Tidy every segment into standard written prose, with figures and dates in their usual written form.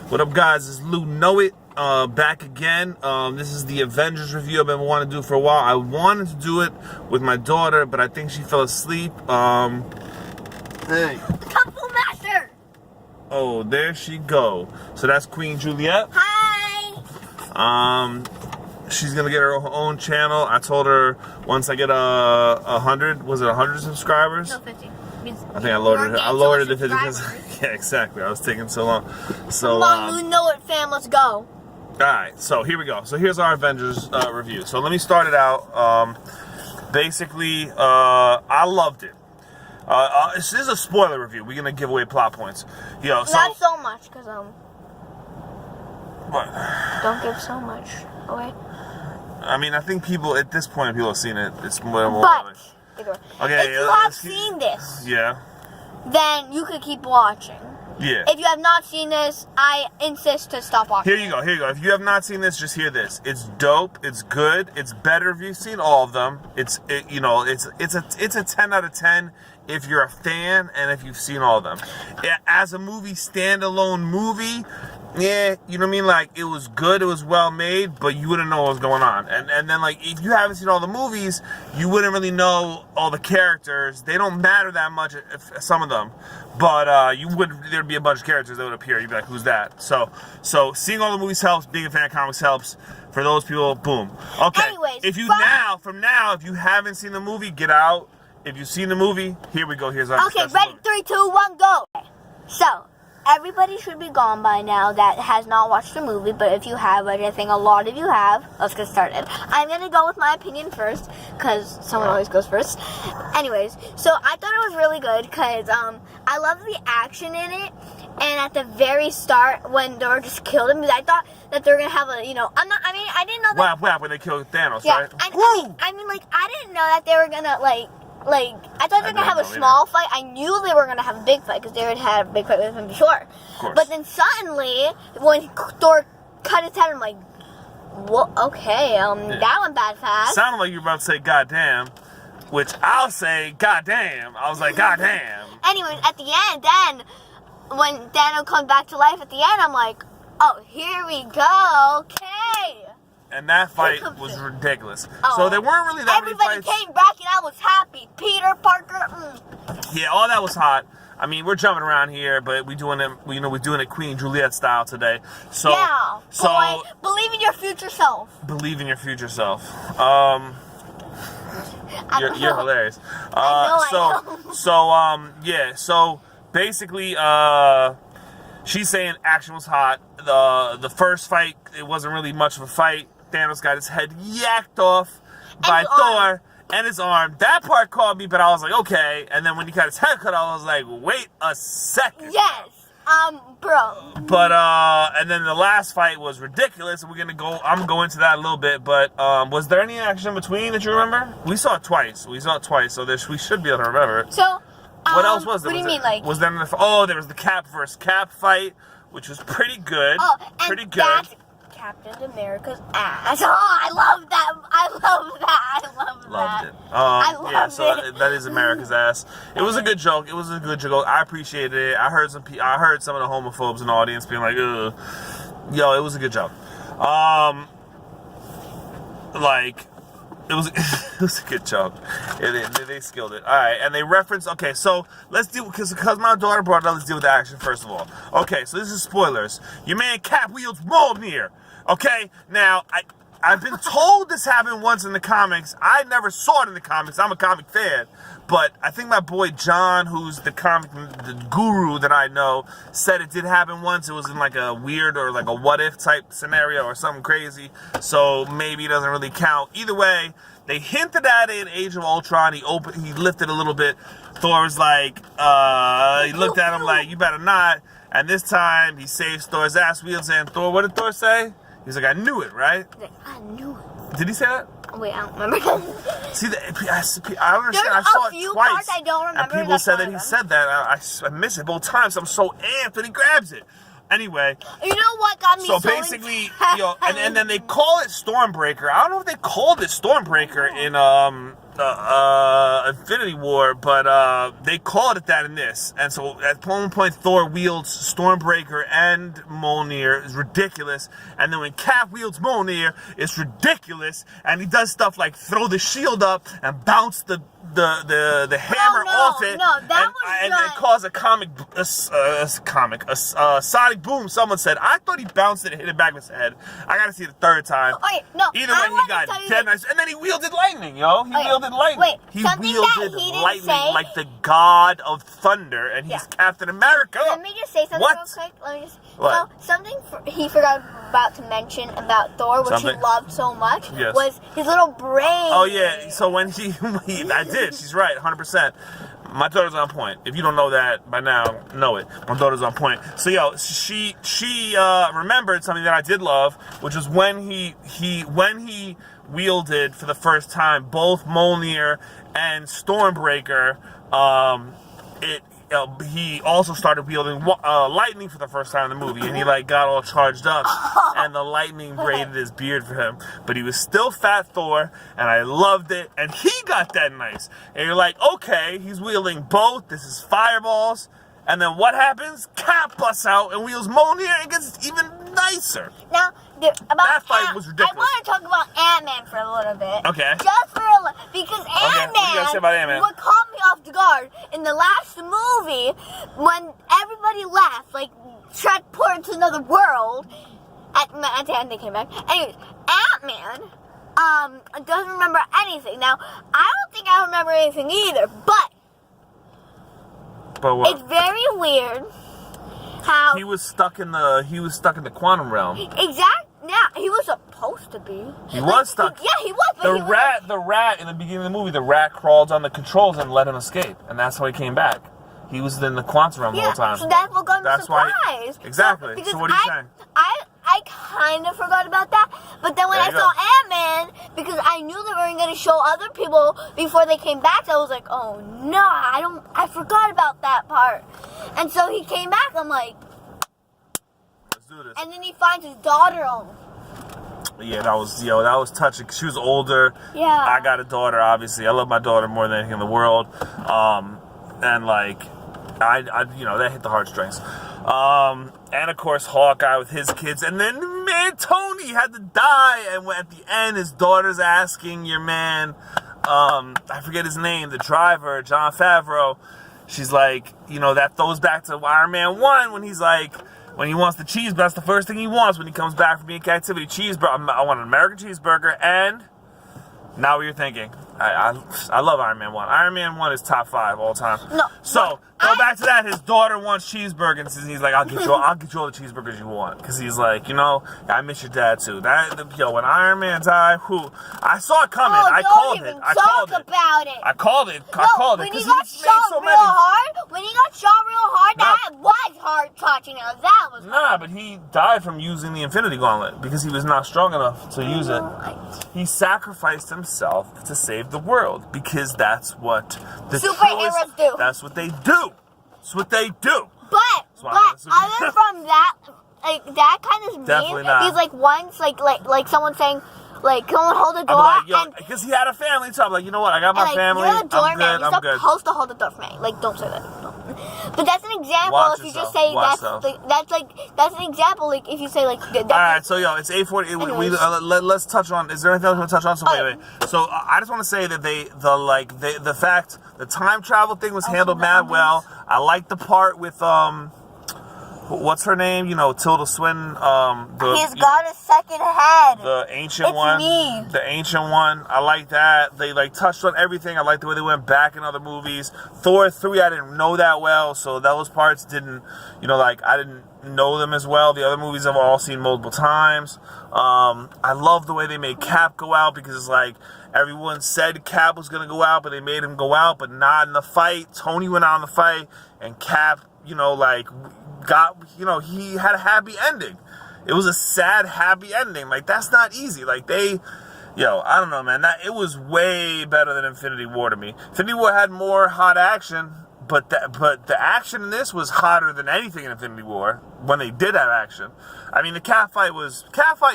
What up, guys? It's Lou Know It, back again. This is the Avengers review I've been wanting to do for a while. I wanted to do it with my daughter, but I think she fell asleep. Hey. Kung Fu Master! Oh, there she go. So that's Queen Juliet. Hi! She's gonna get her own channel. I told her once I get 100, was it 100 subscribers? No, 50. I think I lowered it. I lowered it to 50 because yeah, exactly. I was taking so long. So come on, Lou Know It, fam. Let's go. All right, so here we go. So here's our Avengers review. So let me start it out. Basically, I loved it. This is a spoiler review. We're gonna give away plot points. Yo, so not so much, because what? don't give so much away. I mean, I think people at this point, people have seen it. It's more. But okay, if you have seen this, yeah, then you could keep watching. yeah. If you have not seen this, I insist to stop watching. Here you go. Here you go. If you have not seen this, just hear this. It's dope. It's good. It's better if you've seen all of them. It's a 10 out of 10 if you're a fan and if you've seen all of them. As a movie, standalone movie, yeah, you know what I mean? Like, it was good, it was well made, but you wouldn't know what was going on. And then, like, if you haven't seen all the movies, you wouldn't really know all the characters. They don't matter that much, some of them. But there'd be a bunch of characters that would appear. You'd be like, who's that? So seeing all the movies helps, being a fan of comics helps. For those people, boom. Okay, anyways, if you if you haven't seen the movie, get out. If you've seen the movie, here we go. Here's our okay, ready, 3, 2, 1, go. So, everybody should be gone by now that has not watched the movie, but if you have, which I think a lot of you have, let's get started. I'm going to go with my opinion first, because someone always goes first. Anyways, so I thought it was really good, because I love the action in it, and at the very start, when Thor just killed him, I thought that they were going to have a, I didn't know that. Whap, when they killed Thanos, yeah, right? I didn't know that they were going to, I thought they were going to have a small fight. I knew they were going to have a big fight because they had had a big fight with him before. But then suddenly, when Thor cut his head, I'm like, what? Okay, that went bad fast. Sounded like you were about to say goddamn, which I'll say goddamn. I was like, goddamn. Anyways, at the end, then, when Thanos comes back to life at the end, I'm like, oh, here we go, okay. And that fight was ridiculous. Oh. So there weren't really that many fights. Everybody came back and I was happy. Peter Parker. Yeah, all that was hot. I mean, we're jumping around here, but we're doing it Queen Juliet style today. So yeah. Boy, believe in your future self. Believe in your future self. You're hilarious. I know. Yeah. So basically, she's saying action was hot. The first fight, it wasn't really much of a fight. Thanos got his head yacked off by Thor and his arm. That part caught me, but I was like, okay. And then when he got his head cut off, I was like, wait a second. Yes, bro. But and then the last fight was ridiculous. I'm gonna go into that a little bit. But was there any action in between that you remember? We saw it twice. So we should be able to remember. So. What else was there? What do you mean, like? Was there there was the Cap versus Cap fight, which was pretty good. Oh, and pretty good. That's Captain America's ass. Oh, I love that. Loved it. I loved it. That is America's ass. It was a good joke. I appreciated it. I heard some of the homophobes in the audience being like, ugh. Yo, it was a good joke. It was a good joke. They skilled it. All right, and they reference. Okay, so let's deal because my daughter brought it up. Let's deal with the action first of all. Okay, so this is spoilers. Your man Cap wields Mjolnir. Okay, now I've been told this happened once in the comics. I never saw it in the comics. I'm a comic fan, but I think my boy John, who's the guru that I know, said it did happen once. It was in like a weird or like a what if type scenario or something crazy. So maybe it doesn't really count. Either way, they hinted at it in Age of Ultron. He lifted a little bit. Thor was like, he looked at him like, you better not. And this time he saves Thor's ass wheels. And Thor, what did Thor say? He's like, I knew it, right? I knew it. Did he say that? Wait, I don't remember. See, I understand. I saw it twice. Parts I don't remember. And people said that he said that. I miss it both times. I'm so amped when he grabs it. Anyway. You know what got me so basically, and then they call it Stormbreaker. I don't know if they called it Stormbreaker Infinity War, but they called it that in this. And so at one point, Thor wields Stormbreaker and Mjolnir is ridiculous. And then when Cap wields Mjolnir, it's ridiculous. And he does stuff like throw the shield up and bounce the hammer off it. No, that and it caused a sonic boom. Someone said, I thought he bounced it and hit it back with his head. I gotta see it the third time. Okay, no. Either way, he got dead nice. And then he wielded lightning, yo. He wielded lightning. Wait, he something wielded that he didn't lightning say, like the god of thunder, and he's Captain America. Let me just say something real quick. Let me just. What? So, something he forgot about to mention about Thor, which he loved so much, was his little brain. Oh, yeah. So when I did. She's right, 100%. My daughter's on point. If you don't know that by now, know it. My daughter's on point. So, yo, she remembered something that I did love, which was when he wielded for the first time both Mjolnir and Stormbreaker. He also started wielding lightning for the first time in the movie, and he like got all charged up, and the lightning braided his beard for him. But he was still Fat Thor, and I loved it, and he got that nice. And you're like, okay, he's wielding both. This is fireballs. And then what happens? Cap busts out and wields Mjolnir and gets even nicer. Now, that fight was ridiculous. I want to talk about Ant-Man for a little bit. Okay. Just for a little, because Ant-Man, what caught me off the guard in the last movie, when everybody left, like Shrek poured into another world, at the end they came back. Anyways, Ant-Man doesn't remember anything. Now, I don't think I remember anything either, but what? It's very weird how he was stuck in the quantum realm. Exactly. Yeah, he was supposed to be. He was stuck. He was. But the rat in the beginning of the movie, the rat crawled on the controls and let him escape, and that's how he came back. He was in the quantum realm the whole time. So that's what got me surprised. Exactly. So what are you saying? I kind of forgot about that, but then when I saw Ant-Man, because I knew they were going to show other people before they came back, I was like, oh no, I forgot about that part. And so he came back, I'm like, let's do this. And then he finds his daughter on. Yeah, that was touching. She was older. Yeah. I got a daughter, obviously. I love my daughter more than anything in the world. And like, that hit the heartstrings. And of course, Hawkeye with his kids. And then, man, Tony had to die. And at the end, his daughter's asking your man, I forget his name, the driver, Jon Favreau. She's like, that goes back to Iron Man 1 when he's like, when he wants the cheeseburger, that's the first thing he wants when he comes back from being in captivity. Cheeseburger. I want an American cheeseburger. And now what you're thinking. I love Iron Man 1. Iron Man 1 is top 5 all time. No. So, go back to that. His daughter wants cheeseburgers, and he's like, I'll get you all the cheeseburgers you want. Because he's like, I miss your dad, too. When Iron Man died, I saw it coming. I called it. I called it. When he got shot real hard, that was heart-touching. That was hard. But he died from using the Infinity Gauntlet because he was not strong enough to use it. He sacrificed himself to save the world because that's what the superheroes do. That's what they do. That's what they do. But other from that, like that kind of definitely mean. Not. He's like once like someone saying. Like, someone hold the door. Because he had a family, so I'm like, you know what? I got my family. You're the doorman. I'm good. You're supposed to hold the door for me. Like, don't say that. No. But that's an example. Watch if you yourself. just say Watch that's an example. Like, if you say like. All right, so it's 8:40. Let's touch on. Is there anything else we want to touch on? So wait. So I just want to say that the time travel thing was handled mad well. I like the part with what's her name? Tilda Swinton. He's got a second head. The ancient one. The ancient one. I like that. They touched on everything. I like the way they went back in other movies. Thor 3, I didn't know that well, so those parts didn't, I didn't know them as well. The other movies I've all seen multiple times. I love the way they made Cap go out because it's like everyone said Cap was gonna go out, but they made him go out, but not in the fight. Tony went out in the fight, and Cap, he had a happy ending. It was a sad, happy ending. That's not easy. I don't know, man. It was way better than Infinity War to me. Infinity War had more hot action, but the action in this was hotter than anything in Infinity War when they did have action. I mean, the cat fight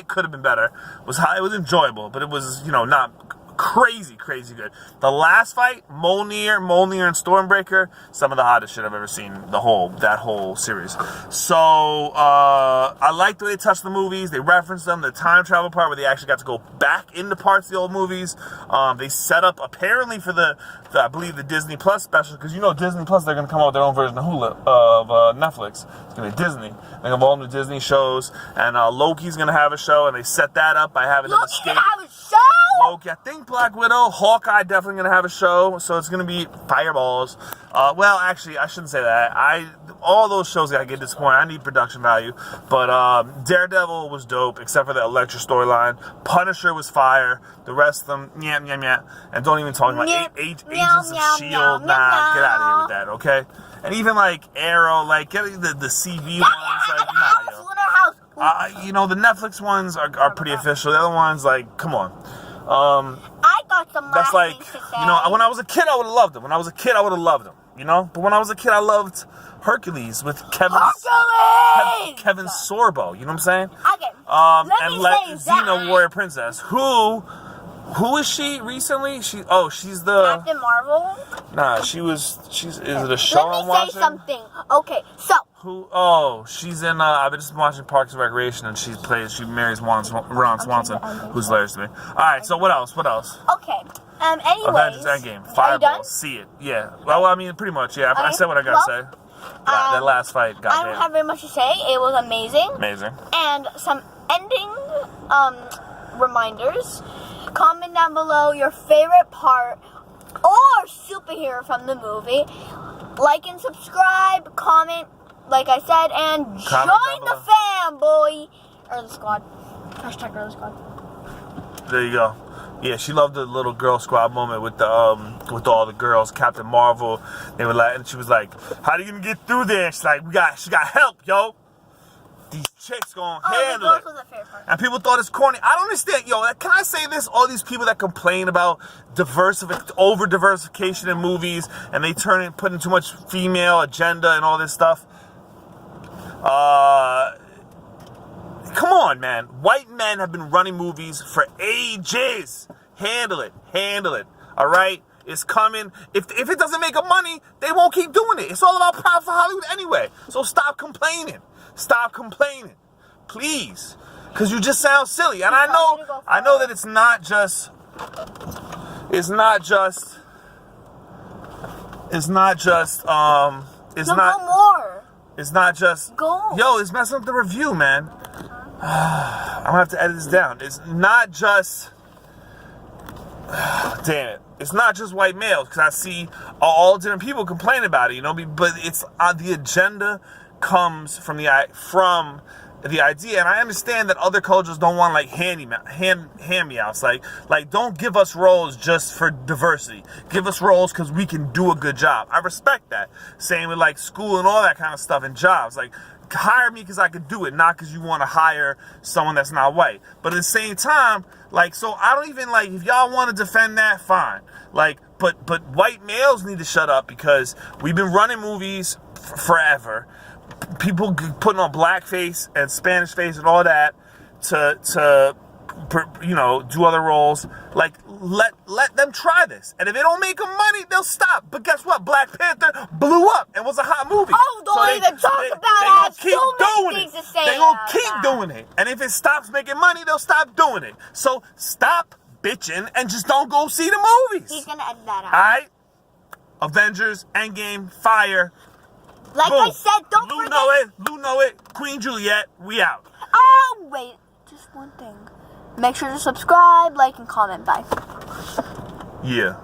could have been better. It was enjoyable, but it was, not crazy good. The last fight, Mjolnir and Stormbreaker, some of the hottest shit I've ever seen. That whole series. So I like the way they touched the movies. They referenced them. The time travel part where they actually got to go back into parts of the old movies. They set up apparently for the I believe the Disney Plus special, because you know Disney Plus, they're gonna come out with their own version of Netflix. It's gonna be Disney. They're gonna have all new Disney shows, and Loki's gonna have a show, and they set that up by having them escape. Have a show? Loki, I think Black Widow, Hawkeye definitely gonna have a show, so it's gonna be fireballs. Well, actually, I shouldn't say that. All those shows gotta get disappointed. I need production value, but Daredevil was dope, except for the Elektra storyline. Punisher was fire. The rest of them, yeah. And don't even talk about Agents of S.H.I.E.L.D. Nah, get out of here with that, okay? And even like Arrow, like getting the CV ones, like nah, yo. You know, the Netflix ones are pretty official. The other ones, like, come on. I got some. That's like, you know, when I was a kid, I would have loved them. You know, but when I was a kid, I loved Hercules with Kevin Sorbo. You know what I'm saying? Okay. And Xena, Warrior Princess. Who is she recently? She's the Captain Marvel. Nah, is it a show I'm watching? Let me say something. Okay, so she's in. I've been just watching Parks and Recreation, and she marries Ron Swanson, who's hilarious to me. All right, so what else? Okay. Anyways, Avengers Endgame, Fireball, see it. Yeah. Well, I mean, pretty much. Yeah. I said what I gotta say. That last fight, goddamn. I don't have very much to say. It was amazing. And some ending reminders. Comment down below your favorite part or superhero from the movie. Like and subscribe. Comment, like I said, and join the fanboy or the squad. Hashtag Early Squad. There you go. Yeah, she loved the little girl squad moment with with all the girls. Captain Marvel, they were like, and she was like, "How are you gonna get through there?" She's like, she got help, yo. These chicks gonna handle it. And people thought it's corny. I don't understand, yo. Can I say this? All these people that complain about over diversification in movies, and they put in too much female agenda and all this stuff. Come on, man. White men have been running movies for ages. Handle it. All right? It's coming. If it doesn't make them money, they won't keep doing it. It's all about profit for Hollywood anyway. So stop complaining. Please. Because you just sound silly. And I know that it's not just yo, it's messing up the review, man. I'm gonna have to edit this down. It's not just damn it. It's not just white males, because I see all different people complaining about it, you know. But it's the agenda comes from the idea, and I understand that other cultures don't want like hand-me-outs. Like don't give us roles just for diversity. Give us roles because we can do a good job. I respect that. Same with like school and all that kind of stuff and jobs. Like hire me because I can do it, not because you want to hire someone that's not white. But at the same time, like, so I don't even like, if y'all want to defend that, fine. Like, but white males need to shut up, because we've been running movies forever. People putting on blackface and Spanish face and all that to you know, do other roles. Like, let them try this, and if it don't make them money, they'll stop. But guess what? Black Panther blew up and was a hot movie. Oh, don't even talk about it. They gonna keep doing it, and if it stops making money, they'll stop doing it. So stop bitching and just don't go see the movies. He's gonna edit that out. All right. Avengers Endgame, fire. Like boom. I said, don't forget. Lou know it. Queen Juliet, we out. Oh wait, just one thing. Make sure to subscribe, like, and comment. Bye. Yeah.